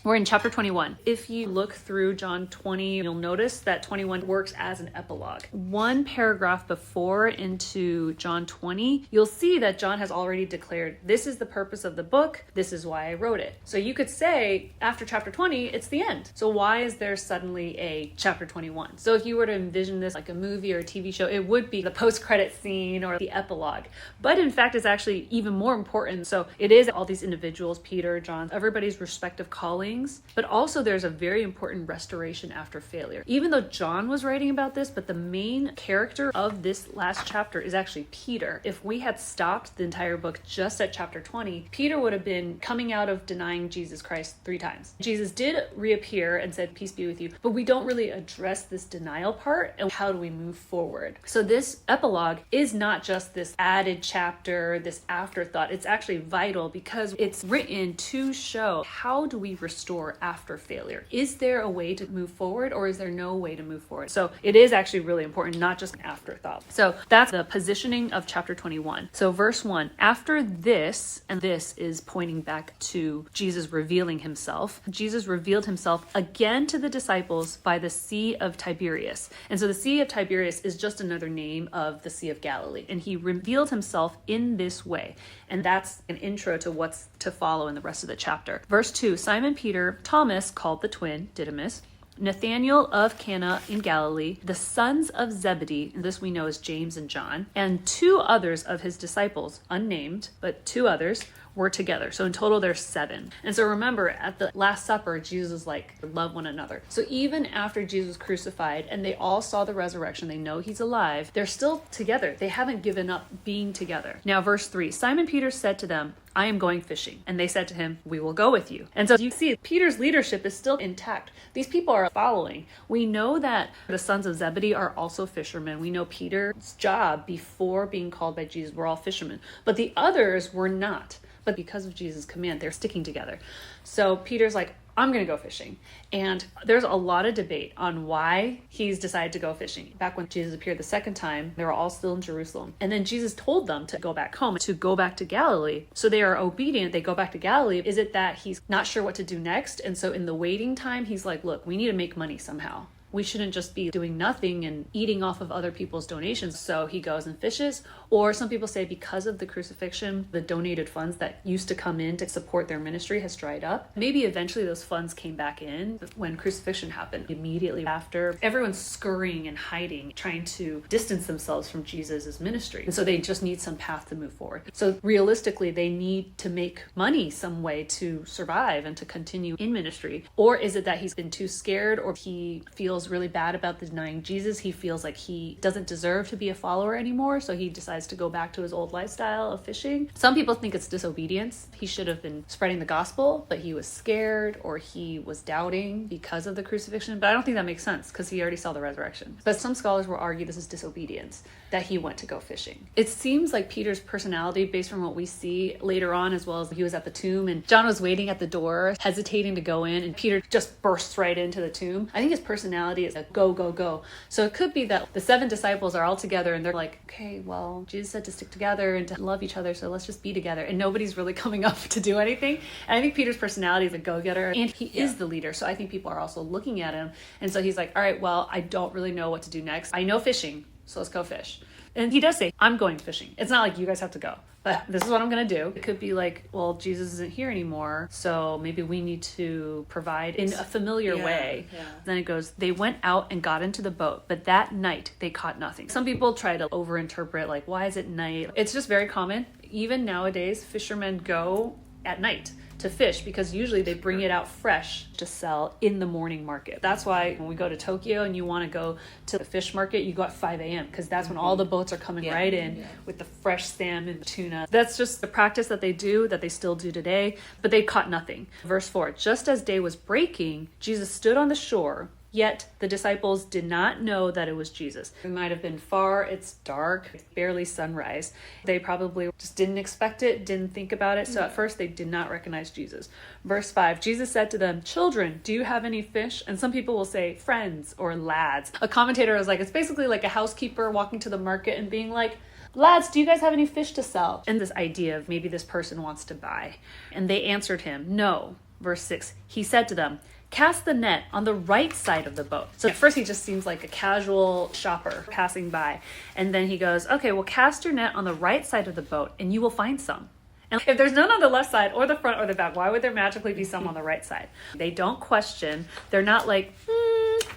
We're in chapter 21. If you look through John 20, you'll notice that 21 works as an epilogue. One paragraph before into John 20, you'll see that John has already declared, this is the purpose of the book, this is why I wrote it. So you could say, after chapter 20, it's the end. So why is there suddenly a chapter 21? So if you were to envision this like a movie or a TV show, it would be the post-credit scene or the epilogue. But in fact, it's actually even more important. So it is all these individuals, Peter, John, everybody's respective callings. But also there's a very important restoration after failure. Even though John was writing about this, but the main character of this last chapter is actually Peter. If we had stopped the entire book just at chapter 20, Peter would have been coming out of denying Jesus Christ 3 times. Jesus did reappear and said, peace be with you, but we don't really address this denial part and how do we move forward. So this epilogue is not just this added chapter, this afterthought. It's actually vital because it's written to show how do we restore after failure. Is there a way to move forward or is there no way to move forward? So it is actually really important, not just an afterthought. So that's the positioning of chapter 21. So verse 1, after this, and this is pointing back to Jesus revealing himself. Jesus revealed himself again to the disciples by the Sea of Tiberias. And so the Sea of Tiberias is just another name of the Sea of Galilee. And he revealed himself in this way. And that's an intro to what's to follow in the rest of the chapter. Verse 2, Simon Peter, Thomas, called the twin, Didymus, Nathanael of Cana in Galilee, the sons of Zebedee, and this we know as James and John, and 2 others of his disciples, unnamed, but 2 others, were together. So in total, there's 7. And so remember, at the Last Supper, Jesus was like, love one another. So even after Jesus was crucified and they all saw the resurrection, they know he's alive, they're still together. They haven't given up being together. Now, verse 3, Simon Peter said to them, I am going fishing. And they said to him, we will go with you. And so you see, Peter's leadership is still intact. These people are following. We know that the sons of Zebedee are also fishermen. We know Peter's job before being called by Jesus were all fishermen, but the others were not. But because of Jesus' command, they're sticking together. So Peter's like, I'm going to go fishing. And there's a lot of debate on why he's decided to go fishing. Back when Jesus appeared the second time, they were all still in Jerusalem. And then Jesus told them to go back home, to go back to Galilee. So they are obedient. They go back to Galilee. Is it that he's not sure what to do next? And so in the waiting time, he's like, look, we need to make money somehow. We shouldn't just be doing nothing and eating off of other people's donations. So he goes and fishes. Or some people say because of the crucifixion, the donated funds that used to come in to support their ministry has dried up. Maybe eventually those funds came back in when crucifixion happened. Immediately after, everyone's scurrying and hiding, trying to distance themselves from Jesus's ministry. And so they just need some path to move forward. So realistically, they need to make money some way to survive and to continue in ministry. Or is it that he's been too scared, or he feels really bad about denying Jesus? He feels like he doesn't deserve to be a follower anymore, so he decides to go back to his old lifestyle of fishing. Some people think it's disobedience. He should have been spreading the gospel, but he was scared or he was doubting because of the crucifixion. But I don't think that makes sense because he already saw the resurrection. But some scholars will argue this is disobedience, that he went to go fishing. It seems like Peter's personality, based on what we see later on, as well as he was at the tomb and John was waiting at the door, hesitating to go in, and Peter just bursts right into the tomb. I think his personality is a go, go, go. So it could be that the 7 disciples are all together and they're like, okay, well, Jesus said to stick together and to love each other, so let's just be together. And nobody's really coming up to do anything. And I think Peter's personality is a go-getter, and he is the leader. So I think people are also looking at him. And so he's like, all right, well, I don't really know what to do next. I know fishing, so let's go fish. And he does say, I'm going fishing. It's not like you guys have to go, but this is what I'm going to do. It could be like, well, Jesus isn't here anymore, so maybe we need to provide in a familiar way. Yeah. Then it goes, they went out and got into the boat, but that night they caught nothing. Some people try to overinterpret, like, why is it night? It's just very common. Even nowadays, fishermen go at night to fish because usually they bring it out fresh to sell in the morning market. That's why when we go to Tokyo and you want to go to the fish market, you go at 5 a.m. because that's when all the boats are coming right in with the fresh salmon, tuna. That's just the practice that they do, that they still do today, but they caught nothing. Verse 4, just as day was breaking, Jesus stood on the shore. Yet the disciples did not know that it was Jesus. It might have been far, it's dark, it's barely sunrise. They probably just didn't expect it, didn't think about it. So at first they did not recognize Jesus. Verse 5, Jesus said to them, children, do you have any fish? And some people will say friends or lads. A commentator was like, it's basically like a housekeeper walking to the market and being like, lads, do you guys have any fish to sell? And this idea of maybe this person wants to buy. And they answered him, no. Verse 6, he said to them, cast the net on the right side of the boat. So at first he just seems like a casual shopper passing by. And then he goes, okay, well, cast your net on the right side of the boat and you will find some. And if there's none on the left side or the front or the back, why would there magically be some on the right side? They don't question. They're not like,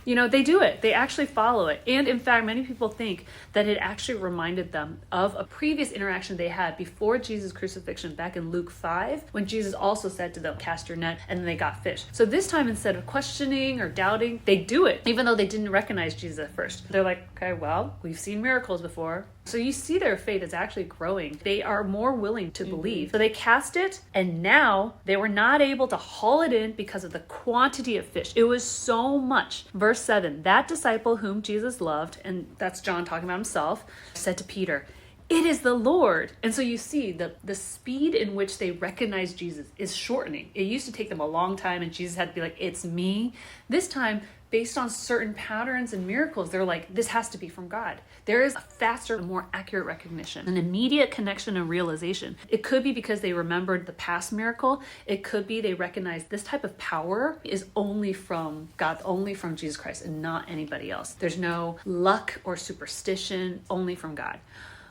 they do it. They actually follow it. And in fact, many people think that it actually reminded them of a previous interaction they had before Jesus' crucifixion back in Luke 5, when Jesus also said to them, cast your net, and then they got fish. So this time, instead of questioning or doubting, they do it, even though they didn't recognize Jesus at first. They're like, okay, well, we've seen miracles before. So you see their faith is actually growing. They are more willing to believe. So they cast it, and now they were not able to haul it in because of the quantity of fish. It was so much. Verse 7, that disciple whom Jesus loved, and that's John talking about himself, said to Peter, it is the Lord. And so you see the speed in which they recognize Jesus is shortening. It used to take them a long time, and Jesus had to be like, it's me. This time, based on certain patterns and miracles, they're like, this has to be from God. There is a faster, more accurate recognition, an immediate connection and realization. It could be because they remembered the past miracle. It could be they recognized this type of power is only from God, only from Jesus Christ, and not anybody else. There's no luck or superstition, only from God.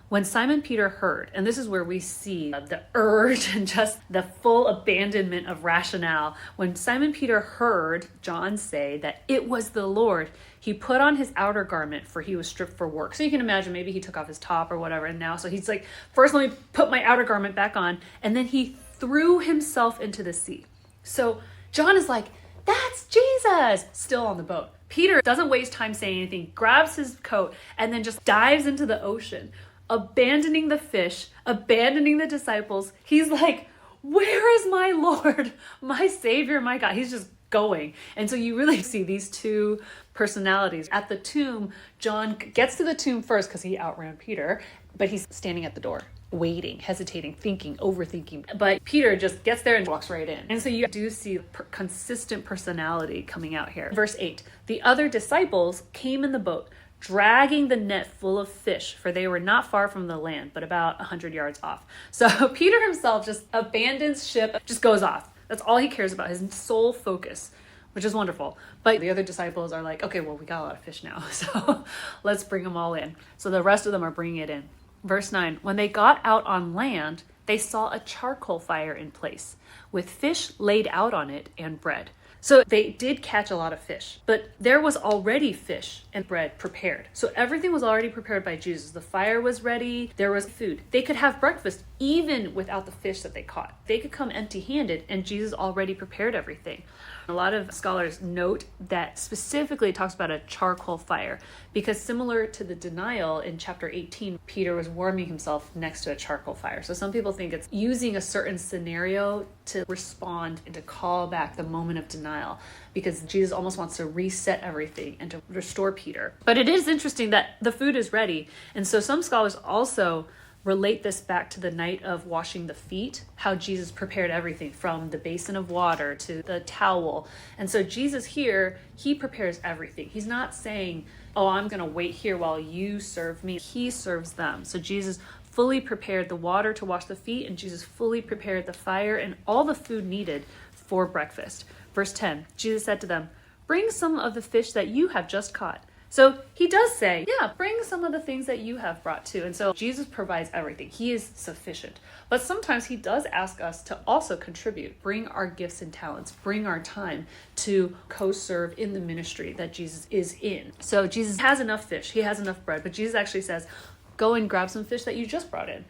When Simon Peter heard, and this is where we see the urge and just the full abandonment of rationale. When Simon Peter heard John say that it was the Lord, he put on his outer garment, for he was stripped for work. So you can imagine maybe he took off his top or whatever. And now, so he's like, first let me put my outer garment back on. And then he threw himself into the sea. So John is like, that's Jesus, still on the boat. Peter doesn't waste time saying anything, grabs his coat, and then just dives into the ocean, abandoning the fish, abandoning the disciples. He's like, where is my Lord, my Savior, my God? He's just going. And so you really see these two personalities. At the tomb, John gets to the tomb first because he outran Peter, but he's standing at the door, waiting, hesitating, thinking, overthinking. But Peter just gets there and walks right in. And so you do see consistent personality coming out here. Verse 8, the other disciples came in the boat, dragging the net full of fish, for they were not far from the land, but about 100 yards off. So Peter himself just abandons ship, just goes off. That's all he cares about, his sole focus, which is wonderful. But the other disciples are like, okay, well, we got a lot of fish now, so let's bring them all in. So the rest of them are bringing it in. Verse 9, when they got out on land, they saw a charcoal fire in place, with fish laid out on it and bread. So they did catch a lot of fish, but there was already fish and bread prepared. So everything was already prepared by Jesus. The fire was ready. There was food. They could have breakfast even without the fish that they caught. They could come empty-handed, and Jesus already prepared everything. A lot of scholars note that specifically talks about a charcoal fire because similar to the denial in chapter 18, Peter was warming himself next to a charcoal fire. So some people think it's using a certain scenario to respond and to call back the moment of denial because Jesus almost wants to reset everything and to restore Peter. But it is interesting that the food is ready. And so some scholars also relate this back to the night of washing the feet, how Jesus prepared everything from the basin of water to the towel. And so Jesus here, he prepares everything. He's not saying, oh, I'm going to wait here while you serve me. He serves them. So Jesus fully prepared the water to wash the feet, and Jesus fully prepared the fire and all the food needed for breakfast. Verse 10, Jesus said to them, bring some of the fish that you have just caught. So he does say, yeah, bring some of the things that you have brought too. And so Jesus provides everything. He is sufficient. But sometimes he does ask us to also contribute, bring our gifts and talents, bring our time to co-serve in the ministry that Jesus is in. So Jesus has enough fish. He has enough bread. But Jesus actually says, go and grab some fish that you just brought in.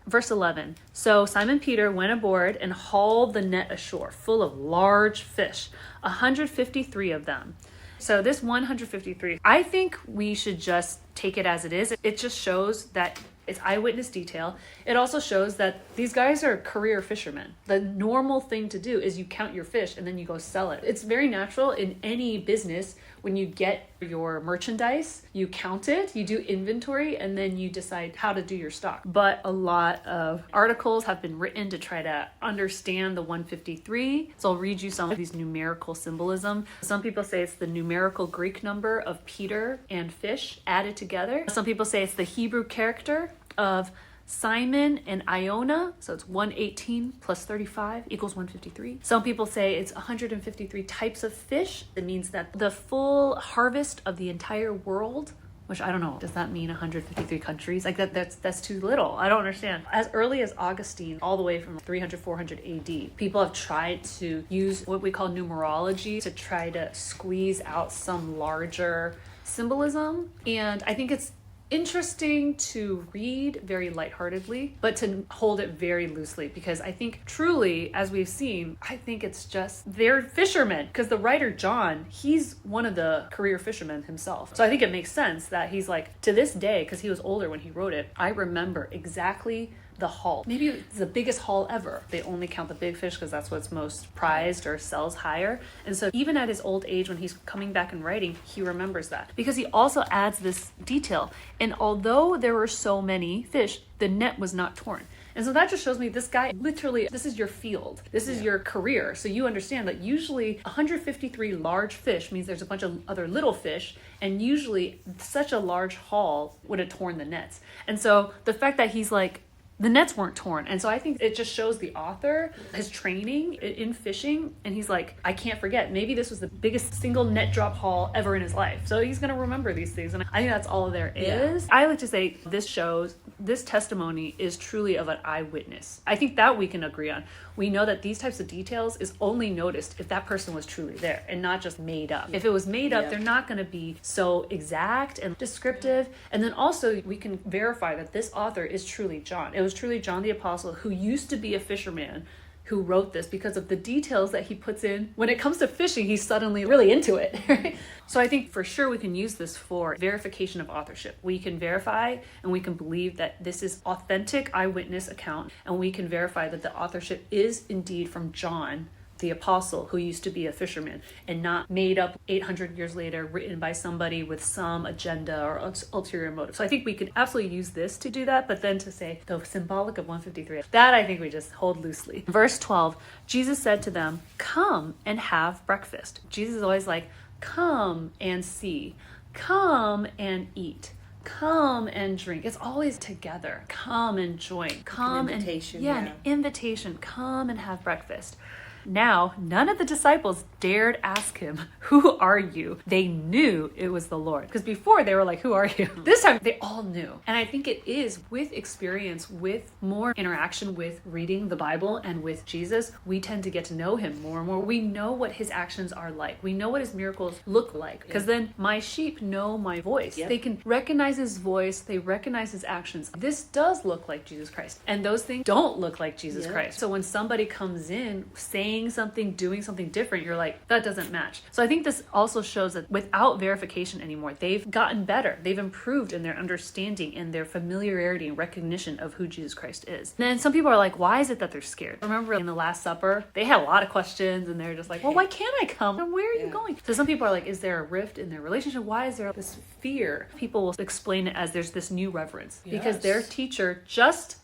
Verse 11, so Simon Peter went aboard and hauled the net ashore full of large fish, 153 of them. So this 153, I think we should just take it as it is. It just shows that it's eyewitness detail. It also shows that these guys are career fishermen. The normal thing to do is you count your fish and then you go sell it. It's very natural in any business. When you get your merchandise, you count it, you do inventory, and then you decide how to do your stock. But a lot of articles have been written to try to understand the 153. So I'll read you some of these numerical symbolism. Some people say it's the numerical Greek number of Peter and fish added together. Some people say it's the Hebrew character of Simon and Iona, so it's 118 plus 35 equals 153. Some people say it's 153 types of fish. It means that the full harvest of the entire world, which I don't know, does that mean 153 countries? Like that's too little. I don't understand. As early as Augustine, all the way from 300, 400 AD, people have tried to use what we call numerology to try to squeeze out some larger symbolism. And I think it's interesting to read very lightheartedly, but to hold it very loosely, because I think truly, as we've seen, I think it's just they're fishermen, because the writer John, he's one of the career fishermen himself. So I think it makes sense that he's like, to this day, because he was older when he wrote it, I remember exactly the haul. Maybe it's the biggest haul ever. They only count the big fish because that's what's most prized or sells higher. And so even at his old age, when he's coming back and writing, he remembers that, because he also adds this detail. And although there were so many fish, the net was not torn. And so that just shows me this guy, literally, this is your field. This is your career. So you understand that usually 153 large fish means there's a bunch of other little fish. And usually such a large haul would have torn the nets. And so the fact that he's like, the nets weren't torn. And so I think it just shows the author, his training in fishing. And he's like, I can't forget. Maybe this was the biggest single net drop haul ever in his life. So he's going to remember these things. And I think that's all there is. I like to say this testimony is truly of an eyewitness. I think that we can agree on. We know that these types of details is only noticed if that person was truly there and not just made up. If it was made up, they're not going to be so exact and descriptive. And then also we can verify that this author is truly John. It was truly John the Apostle, who used to be a fisherman, who wrote this, because of the details that he puts in. When it comes to fishing, he's suddenly really into it. Right? So I think for sure we can use this for verification of authorship. We can verify and we can believe that this is authentic eyewitness account, and we can verify that the authorship is indeed from John the Apostle, who used to be a fisherman, and not made up 800 years later, written by somebody with some agenda or ulterior motive. So I think we could absolutely use this to do that, but then to say the symbolic of 153, that I think we just hold loosely. Verse 12, Jesus said to them, come and have breakfast. Jesus is always like, come and see, come and eat, come and drink. It's always together. Come and join. Come an invitation, an invitation. Come and have breakfast. Now, none of the disciples dared ask him, who are you? They knew it was the Lord. Because before they were like, who are you? This time they all knew. And I think it is with experience, with more interaction with reading the Bible and with Jesus, we tend to get to know him more and more. We know what his actions are like. We know what his miracles look like. Because then my sheep know my voice. They can recognize his voice. They recognize his actions. This does look like Jesus Christ. And those things don't look like Jesus Christ. So when somebody comes in saying something, doing something different, you're like, that doesn't match. So I think this also shows that without verification anymore, they've gotten better. They've improved in their understanding and their familiarity and recognition of who Jesus Christ is. And then some people are like, why is it that they're scared? Remember in the Last Supper, they had a lot of questions and they're just like, well, why can't I come? And where are you going? So some people are like, is there a rift in their relationship? Why is there this fear? People will explain it as there's this new reverence because their teacher just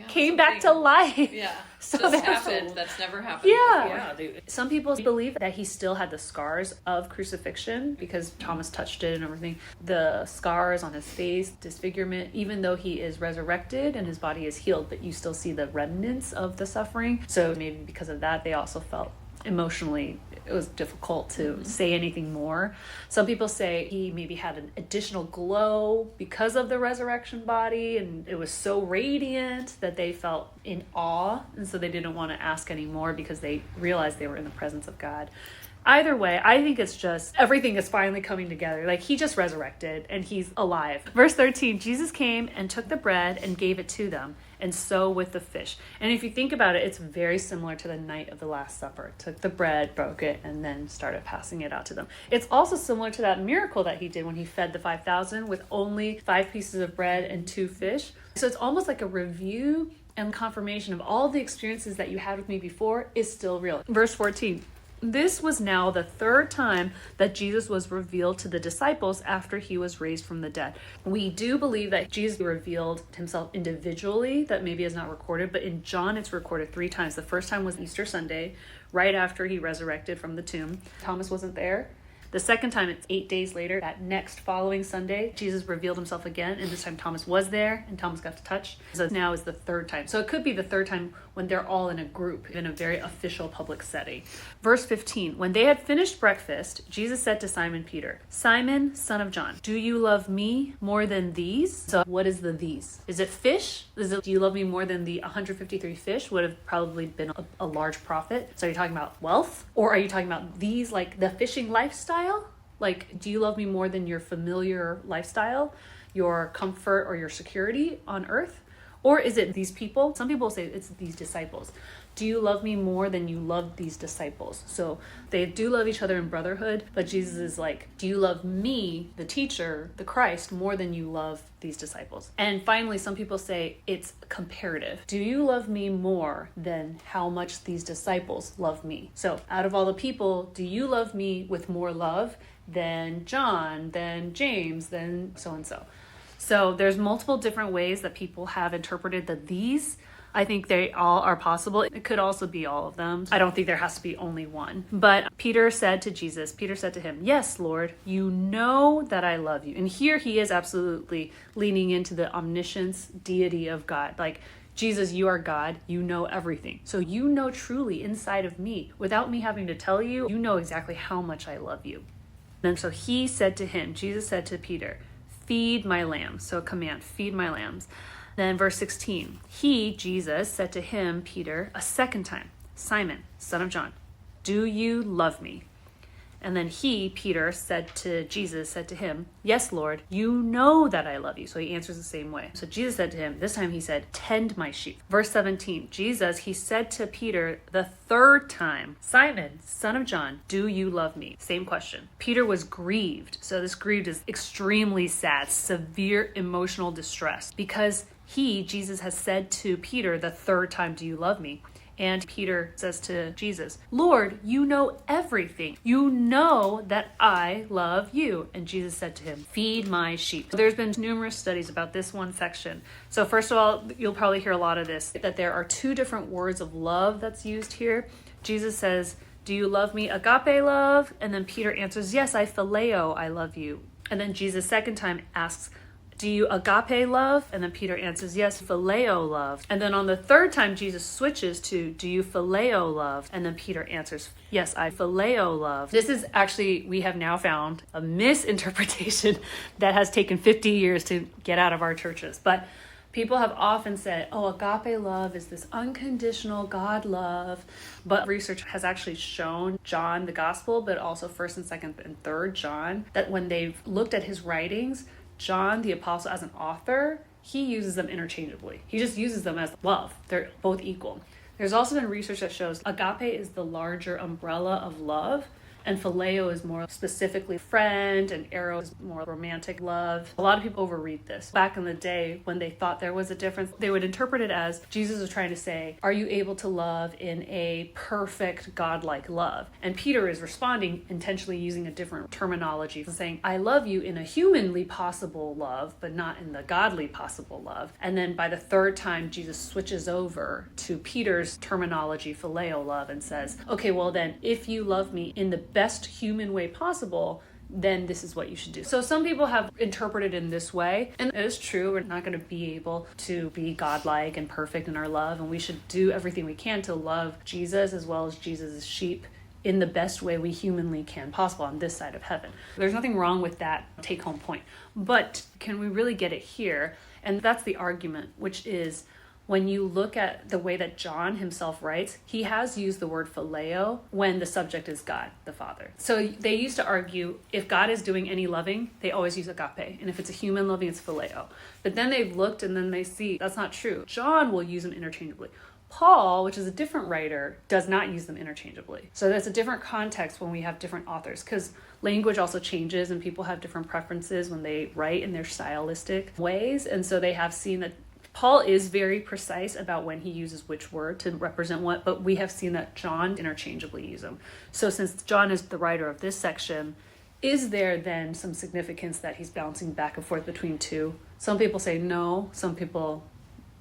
came back to life. So just happened. That's never happened before. Some people believe that he still had the scars of crucifixion because Thomas touched it and everything. The scars on his face, disfigurement, even though he is resurrected and his body is healed, but you still see the remnants of the suffering. So maybe because of that, they also felt emotionally it was difficult to say anything more. Some people say he maybe had an additional glow because of the resurrection body, and it was so radiant that they felt in awe, and so they didn't want to ask anymore because they realized they were in the presence of God. Either way, I think it's just everything is finally coming together. Like he just resurrected and he's alive. Verse 13, Jesus came and took the bread and gave it to them, and so with the fish. And if you think about it, it's very similar to the night of the Last Supper. Took the bread, broke it, and then started passing it out to them. It's also similar to that miracle that he did when he fed the 5,000 with only 5 pieces of bread and 2 fish. So it's almost like a review and confirmation of all the experiences that you had with me before is still real. Verse 14. This was now the 3rd time that Jesus was revealed to the disciples after he was raised from the dead. We do believe that Jesus revealed himself individually, that maybe is not recorded, but in John it's recorded 3 times. The first time was Easter Sunday, right after he resurrected from the tomb. Thomas wasn't there. The second time, it's 8 days later. That next following Sunday, Jesus revealed himself again, and this time Thomas was there, and Thomas got to touch. So now is the third time. So it could be the third time when they're all in a group, in a very official public setting. Verse 15, when they had finished breakfast, Jesus said to Simon Peter, Simon, son of John, do you love me more than these? So what is the these? Is it fish? Do you love me more than the 153 fish? Would have probably been a large profit. So are you talking about wealth? Or are you talking about these, like the fishing lifestyle? Like, do you love me more than your familiar lifestyle, your comfort or your security on earth? Or is it these people? Some people say it's these disciples. Do you love me more than you love these disciples? So they do love each other in brotherhood, but Jesus is like, do you love me, the teacher, the Christ, more than you love these disciples? And finally, some people say it's comparative. Do you love me more than how much these disciples love me? So out of all the people, do you love me with more love than John, than James, than so-and-so? So there's multiple different ways that people have interpreted the these. I think they all are possible. It could also be all of them. I don't think there has to be only one. But Peter said to him, yes, Lord, you know that I love you. And here he is absolutely leaning into the omniscience, deity of God. Like, Jesus, you are God. You know everything. So you know truly inside of me, without me having to tell you, you know exactly how much I love you. And so he said to him, Jesus said to Peter, feed my lambs. So a command, feed my lambs. Then verse 16, he, Jesus, said to him, Peter, a second time, Simon, son of John, do you love me? And then he, Peter, said to him, yes, Lord, you know that I love you. So he answers the same way. So Jesus said to him, this time he said, tend my sheep. Verse 17, Jesus, he said to Peter the third time, Simon, son of John, do you love me? Same question. Peter was grieved. So this grieved is extremely sad, severe emotional distress, because he, Jesus, has said to Peter the third time, do you love me? And Peter says to Jesus, Lord, you know everything. You know that I love you. And Jesus said to him, feed my sheep. There's been numerous studies about this one section. So first of all, you'll probably hear a lot of this, that there are two different words of love that's used here. Jesus says, do you love me? Agape love. And then Peter answers, yes, I phileo, I love you. And then Jesus second time asks, do you agape love? And then Peter answers, yes, phileo love. And then on the third time, Jesus switches to, do you phileo love? And then Peter answers, yes, I phileo love. This is actually, we have now found a misinterpretation that has taken 50 years to get out of our churches. But people have often said, oh, agape love is this unconditional God love. But research has actually shown John, the gospel, but also 1st and 2nd and 3rd John, that when they've looked at his writings, John, the apostle, as an author, he uses them interchangeably. He just uses them as love. They're both equal. There's also been research that shows agape is the larger umbrella of love, and phileo is more specifically friend, and eros is more romantic love. A lot of people overread this. Back in the day, when they thought there was a difference, they would interpret it as Jesus was trying to say, are you able to love in a perfect godlike love? And Peter is responding, intentionally using a different terminology, saying, I love you in a humanly possible love, but not in the godly possible love. And then by the third time, Jesus switches over to Peter's terminology, phileo love, and says, okay, well then, if you love me in the best human way possible, then this is what you should do. So some people have interpreted in this way, and it is true. We're not going to be able to be godlike and perfect in our love, and we should do everything we can to love Jesus as well as Jesus' sheep in the best way we humanly can possible on this side of heaven. There's nothing wrong with that take-home point, but can we really get it here? And that's the argument, which is, when you look at the way that John himself writes, he has used the word phileo when the subject is God, the Father. So they used to argue, if God is doing any loving, they always use agape. And if it's a human loving, it's phileo. But then they've looked and then they see that's not true. John will use them interchangeably. Paul, which is a different writer, does not use them interchangeably. So that's a different context when we have different authors, because language also changes and people have different preferences when they write in their stylistic ways. And so they have seen that Paul is very precise about when he uses which word to represent what, but we have seen that John interchangeably use them. So since John is the writer of this section, is there then some significance that he's bouncing back and forth between two? Some people say no, some people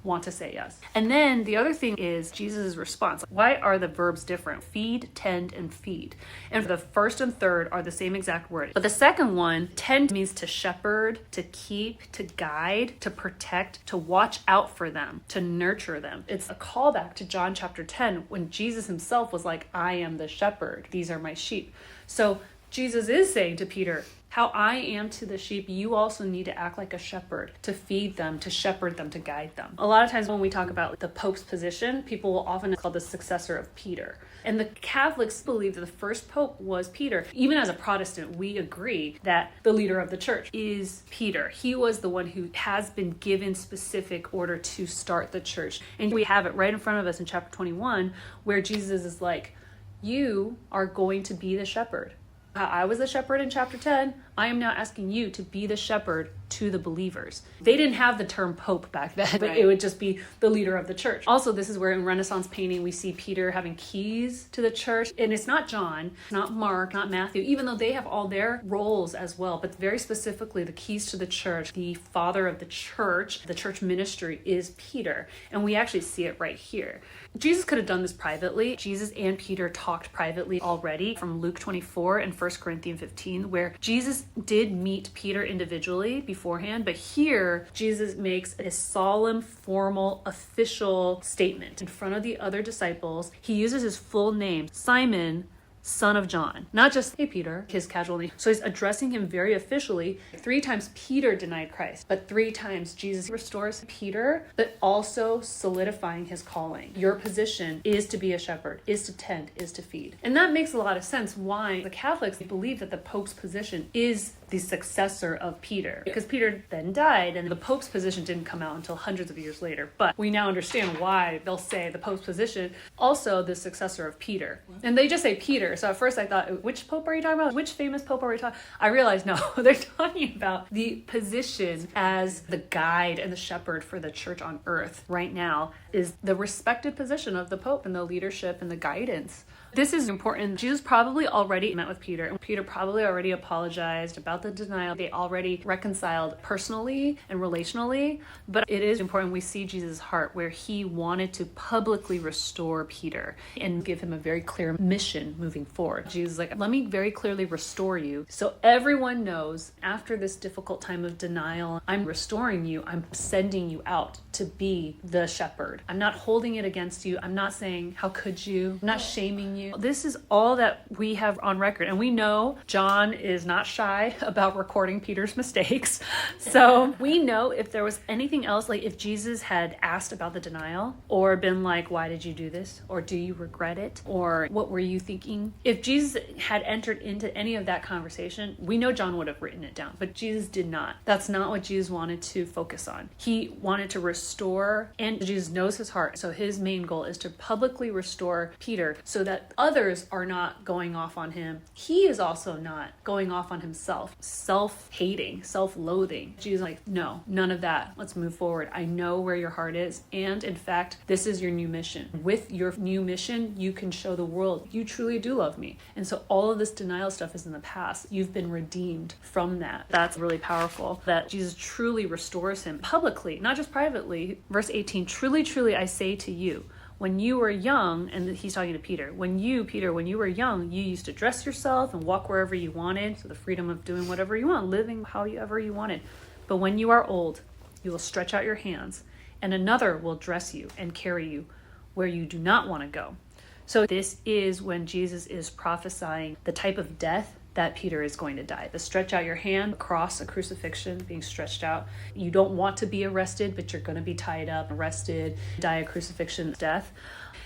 want to say yes. And then the other thing is Jesus' response. Why are the verbs different? Feed, tend, and feed. And the first and third are the same exact word. But the second one, tend, means to shepherd, to keep, to guide, to protect, to watch out for them, to nurture them. It's a callback to John chapter 10 when Jesus himself was like, I am the shepherd. These are my sheep. So Jesus is saying to Peter, how I am to the sheep, you also need to act like a shepherd, to feed them, to shepherd them, to guide them. A lot of times when we talk about the Pope's position, people will often call the successor of Peter. And the Catholics believe that the first Pope was Peter. Even as a Protestant, we agree that the leader of the church is Peter. He was the one who has been given specific order to start the church. And we have it right in front of us in chapter 21, where Jesus is like, you are going to be the shepherd. I was the shepherd in chapter 10. I am now asking you to be the shepherd to the believers. They didn't have the term Pope back then, but It would just be the leader of the church. Also, this is where in Renaissance painting, we see Peter having keys to the church. And it's not John, not Mark, not Matthew, even though they have all their roles as well. But very specifically, the keys to the church, the father of the church ministry is Peter. And we actually see it right here. Jesus could have done this privately. Jesus and Peter talked privately already from Luke 24 and 1 Corinthians 15, where Jesus did meet Peter individually beforehand, but here Jesus makes a solemn, formal, official statement in front of the other disciples. He uses his full name, Simon, son of John, not just, hey, Peter, his casual name. So he's addressing him very officially. 3 times Peter denied Christ, but 3 times Jesus restores Peter, but also solidifying his calling. Your position is to be a shepherd, is to tend, is to feed. And that makes a lot of sense why the Catholics believe that the Pope's position is the successor of Peter, because Peter then died and the Pope's position didn't come out until hundreds of years later. But we now understand why they'll say the Pope's position, also the successor of Peter. And they just say Peter. So at first I thought, which Pope are you talking about? Which famous Pope are we talking about? I realized, no, they're talking about the position as the guide and the shepherd for the church on earth right now is the respected position of the Pope and the leadership and the guidance. This is important. Jesus probably already met with Peter, and Peter probably already apologized about the denial. They already reconciled personally and relationally, but it is important we see Jesus' heart where he wanted to publicly restore Peter and give him a very clear mission moving forward. Jesus is like, let me very clearly restore you so everyone knows after this difficult time of denial, I'm restoring you. I'm sending you out to be the shepherd. I'm not holding it against you. I'm not saying, how could you? I'm not shaming you. This is all that we have on record. And we know John is not shy about recording Peter's mistakes. So we know if there was anything else, like if Jesus had asked about the denial or been like, why did you do this? Or do you regret it? Or what were you thinking? If Jesus had entered into any of that conversation, we know John would have written it down, but Jesus did not. That's not what Jesus wanted to focus on. He wanted to restore, and Jesus knows his heart. So his main goal is to publicly restore Peter so that others are not going off on him. He is also not going off on himself. Self-hating, self-loathing. Jesus is like, no, none of that. Let's move forward. I know where your heart is. And in fact, this is your new mission. With your new mission, you can show the world you truly do love me. And so all of this denial stuff is in the past. You've been redeemed from that. That's really powerful that Jesus truly restores him publicly, not just privately. Verse 18, truly, truly, I say to you, when you were young, and he's talking to Peter, when you were young, you used to dress yourself and walk wherever you wanted. So the freedom of doing whatever you want, living however you wanted. But when you are old, you will stretch out your hands and another will dress you and carry you where you do not want to go. So this is when Jesus is prophesying the type of death that Peter is going to die. The stretch out your hand across a crucifixion, being stretched out. You don't want to be arrested, but you're going to be tied up, arrested, die a crucifixion death.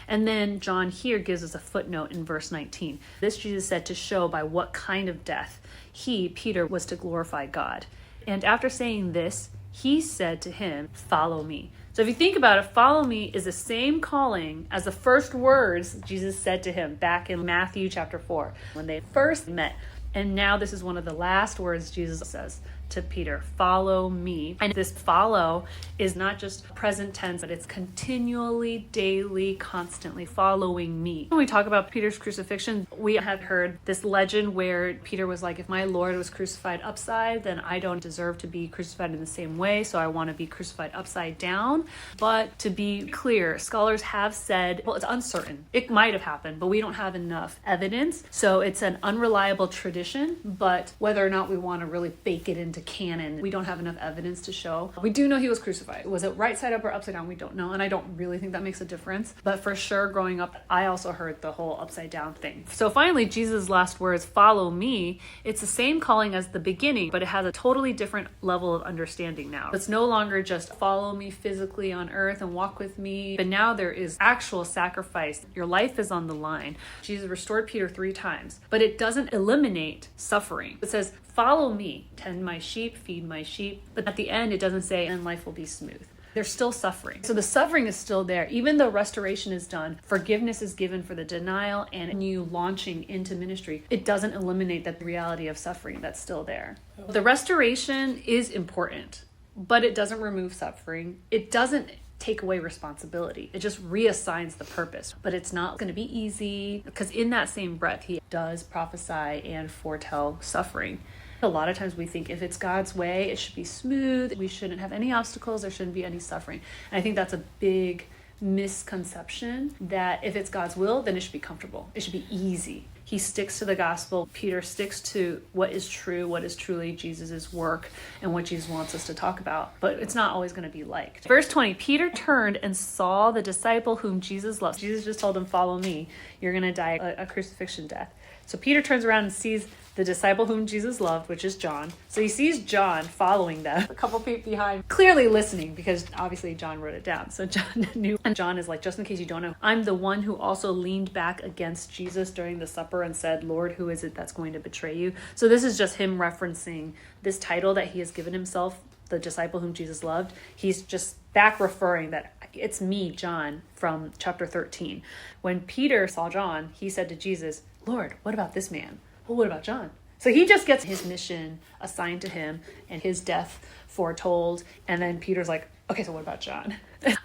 And then John here gives us a footnote in verse 19. This Jesus said to show by what kind of death he, Peter, was to glorify God. And after saying this, he said to him, follow me. So if you think about it, follow me is the same calling as the first words Jesus said to him back in Matthew chapter 4. When they first met, And now this is one of the last words Jesus says to Peter, follow me. And this follow is not just present tense, but it's continually, daily, constantly following me. When we talk about Peter's crucifixion, we have heard this legend where Peter was like, if my Lord was crucified upside, then I don't deserve to be crucified in the same way, so I want to be crucified upside down. But to be clear, scholars have said, well, it's uncertain. It might have happened, but we don't have enough evidence. So it's an unreliable tradition, but whether or not we want to really bake it into canon, we don't have enough evidence to show. We do know he was crucified. Was it right side up or upside down? We don't know, and I don't really think that makes a difference. But for sure, growing up, I also heard the whole upside down thing. So finally, Jesus' last words, follow me. It's the same calling as the beginning, but it has a totally different level of understanding now. It's no longer just follow me physically on earth and walk with me, but now there is actual sacrifice. Your life is on the line. Jesus restored Peter 3 times, but it doesn't eliminate suffering. It says, follow me, tend my sheep, feed my sheep. But at the end, it doesn't say, and life will be smooth. There's still suffering. So the suffering is still there. Even though restoration is done, forgiveness is given for the denial and you launching into ministry, it doesn't eliminate that reality of suffering that's still there. The restoration is important, but it doesn't remove suffering. It doesn't take away responsibility. It just reassigns the purpose. But it's not going to be easy, because in that same breath, he does prophesy and foretell suffering. A lot of times we think if it's God's way, it should be smooth. We shouldn't have any obstacles. There shouldn't be any suffering. And I think that's a big misconception, that if it's God's will, then it should be comfortable. It should be easy. He sticks to the gospel. Peter sticks to what is true, what is truly Jesus's work, and what Jesus wants us to talk about. But it's not always going to be liked. Verse 20, Peter turned and saw the disciple whom Jesus loves. Jesus just told him, follow me. You're going to die a crucifixion death. So Peter turns around and sees the disciple whom Jesus loved, which is John. So he sees John following them, a couple feet behind, clearly listening, because obviously John wrote it down. So John knew. And John is like, just in case you don't know, I'm the one who also leaned back against Jesus during the supper and said, Lord, who is it that's going to betray you? So this is just him referencing this title that he has given himself, the disciple whom Jesus loved. He's just back referring that it's me, John, from chapter 13. When Peter saw John, he said to Jesus, Lord, what about this man? Well, what about John? So he just gets his mission assigned to him and his death foretold. And then Peter's like, okay, so what about John?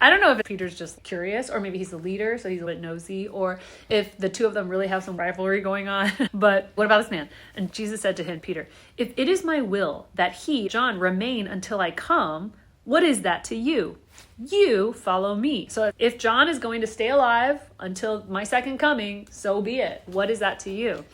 I don't know if Peter's just curious, or maybe he's the leader, so he's a bit nosy, or if the two of them really have some rivalry going on. But what about this man? And Jesus said to him, Peter, if it is my will that he, John, remain until I come, what is that to you? You follow me. So if John is going to stay alive until my second coming, so be it. What is that to you?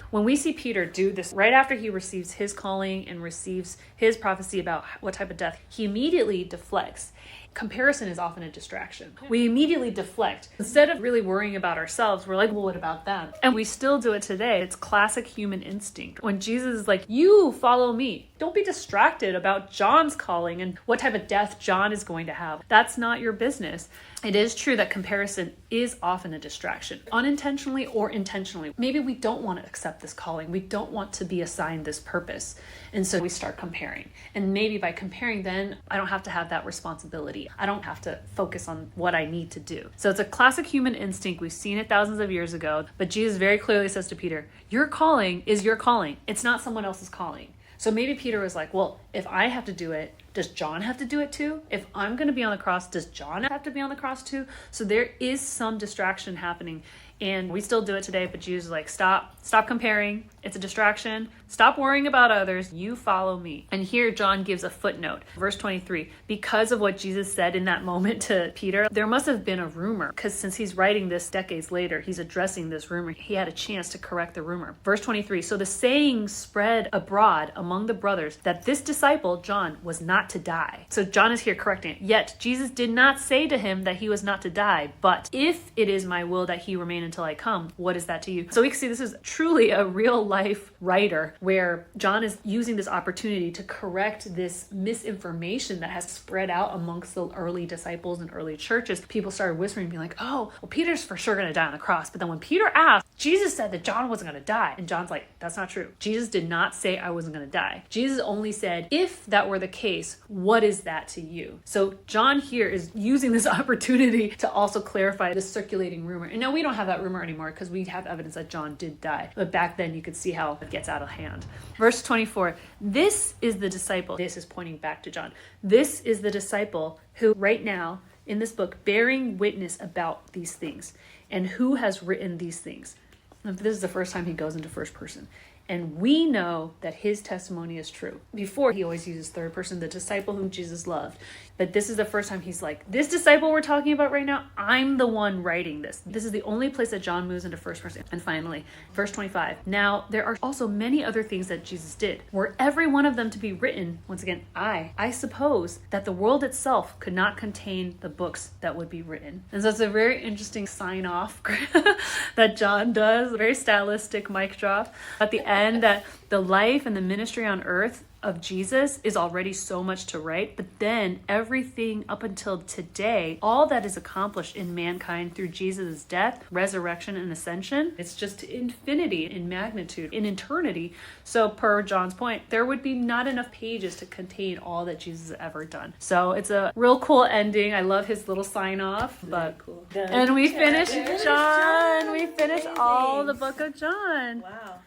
When we see Peter do this right after he receives his calling and receives his prophecy about what type of death, he immediately deflects. Comparison is often a distraction. We immediately deflect. Instead of really worrying about ourselves, we're like, well, what about them? And we still do it today. It's classic human instinct. When Jesus is like, you follow me. Don't be distracted about John's calling and what type of death John is going to have. That's not your business. It is true that comparison is often a distraction, unintentionally or intentionally. Maybe we don't want to accept this calling. We don't want to be assigned this purpose. And so we start comparing. And maybe by comparing, then I don't have to have that responsibility. I don't have to focus on what I need to do. So it's a classic human instinct. We've seen it thousands of years ago. But Jesus very clearly says to Peter, your calling is your calling. It's not someone else's calling. So maybe Peter was like, well, if I have to do it, does John have to do it too? If I'm going to be on the cross, does John have to be on the cross too? So there is some distraction happening. And we still do it today, but Jesus is like, stop comparing. It's a distraction. Stop worrying about others. You follow me. And here John gives a footnote. Verse 23, because of what Jesus said in that moment to Peter, there must have been a rumor, because since he's writing this decades later, he's addressing this rumor. He had a chance to correct the rumor. Verse 23, so the saying spread abroad among the brothers that this disciple, John, was not to die. So John is here correcting it. Yet Jesus did not say to him that he was not to die, but if it is my will that he remain until I come, what is that to you? So we can see this is truly a real life writer where John is using this opportunity to correct this misinformation that has spread out amongst the early disciples and early churches. People started whispering, being like, oh, well, Peter's for sure going to die on the cross. But then when Peter asked, Jesus said that John wasn't going to die. And John's like, that's not true. Jesus did not say I wasn't going to die. Jesus only said, if that were the case, what is that to you? So John here is using this opportunity to also clarify the circulating rumor. And now we don't have that rumor anymore because we have evidence that John did die. But back then you could see how it gets out of hand. Verse 24, this is the disciple. This is pointing back to John. This is the disciple who right now in this book bearing witness about these things. And who has written these things? This is the first time he goes into first person. And we know that his testimony is true. Before, he always uses third person, the disciple whom Jesus loved. But this is the first time he's like, this disciple we're talking about right now, I'm the one writing this. This is the only place that John moves into first person. And finally, verse 25. Now, there are also many other things that Jesus did. Were every one of them to be written, once again, I suppose that the world itself could not contain the books that would be written. And so it's a very interesting sign off that John does, a very stylistic mic drop at the end, that the life and the ministry on earth of Jesus is already so much to write, but then everything up until today, all that is accomplished in mankind through Jesus' death, resurrection, and ascension, it's just infinity in magnitude, in eternity. So per John's point, there would be not enough pages to contain all that Jesus has ever done. So it's a real cool ending. I love his little sign off, but cool. And we finished John. We finished all the book of John. Wow.